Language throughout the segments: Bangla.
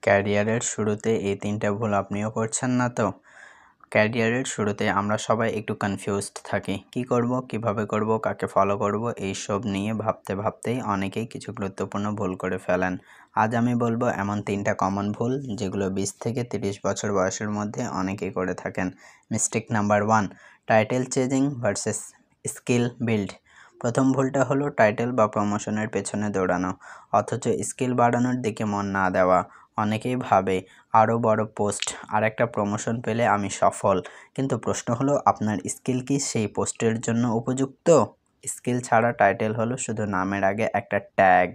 ক্যারিয়ারের শুরুতে এই ৩টা ভুল আপনিও করছেন না তো? ক্যারিয়ারের শুরুতে আমরা সবাই একটু কনফিউজড থাকি। কি করব, কিভাবে করব, কাকে ফলো করব এইসব নিয়ে ভাবতে ভাবতেই অনেকেই কিছু গুরুত্বপূর্ণ ভুল করে ফেলেন। আজ আমি বলবো এমন ৩টা কমন ভুল যেগুলো ২০ থেকে ৩০ বছর বয়সের মধ্যে অনেকেই করে থাকেন। Mistake number 1, title chasing versus skill build. প্রথম ভুলটা হলো টাইটেল বা প্রমোশনের পেছনে দৌড়ানো, অথচ স্কিল বাড়ানোর দিকে মন না দেওয়া। অনেকেই ভাবে আরও বড় পোস্ট আর একটা প্রমোশন পেলে আমি সফল, কিন্তু প্রশ্ন হলো আপনার স্কিল কি সেই পোস্টের জন্য উপযুক্ত? স্কিল ছাড়া টাইটেল হলো শুধু নামের আগে একটা ট্যাগ,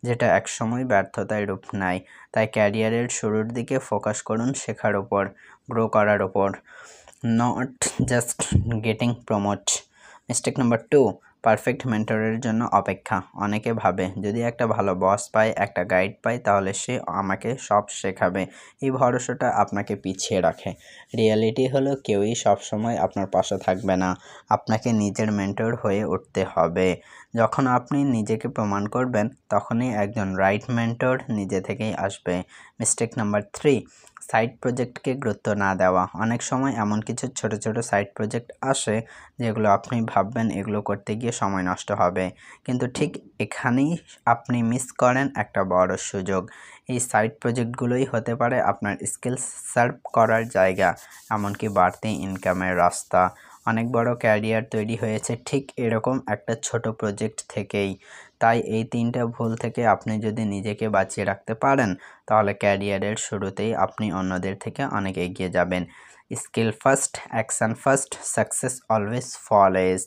যেটা একসময় ব্যর্থতায় রূপ নেয়। তাই ক্যারিয়ারের শুরুর দিকে ফোকাস করুন শেখার ওপর, গ্রো করার ওপর, not just getting promote. Mistake number 2, perfect মেন্টরের জন্য অপেক্ষা। অনেকে ভাবে যদি একটা ভালো বস পায়, একটা গাইড পায়, তাহলে সে আমাকে সব শেখাবে। এই ভরসাটা আপনাকে পিছিয়ে রাখে। রিয়ালিটি হলো কেউই সবসময় আপনার পাশে থাকবে না। আপনাকে নিজের মেন্টর হয়ে উঠতে হবে। যখন আপনি নিজেকে প্রমাণ করবেন, তখনই একজন রাইট মেন্টর নিজে থেকেই আসবে। মিস্টেক নাম্বার 3, সাইড প্রজেক্টকে গুরুত্ব না দেওয়া। অনেক সময় এমন কিছু ছোট ছোট সাইড প্রজেক্ট আসে যেগুলো আপনি ভাববেন এগুলো করতে গিয়ে সময় নষ্ট হবে, কিন্তু ঠিক এখানেই আপনি মিস করেন একটা বড় সুযোগ। এই সাইড প্রজেক্টগুলোই হতে পারে আপনার স্কিল সার্ভ করার জায়গা, এমনকি বাড়তি ইনকামের রাস্তা। অনেক বড় ক্যারিয়ার তৈরি হয়েছে ঠিক এরকম একটা ছোট প্রজেক্ট থেকেই। তাই এই 3টা ভুল থেকে আপনি যদি নিজেকে বাঁচিয়ে রাখতে পারেন, তাহলে ক্যারিয়ারের শুরুতেই আপনি অন্যদের থেকে অনেক এগিয়ে যাবেন। Skill first, action first, success always follows.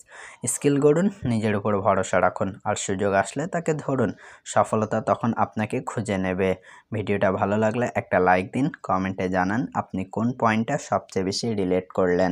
Skill গড়ুন, নিজের উপর ভরসা রাখুন, আর সুযোগ আসলে তাকে ধরুন। সফলতা তখন আপনাকে খুঁজে নেবে। ভিডিওটা ভালো লাগলে একটা লাইক দিন, কমেন্টে জানান আপনি কোন পয়েন্টটা সবচেয়ে বেশি রিলেট করলেন।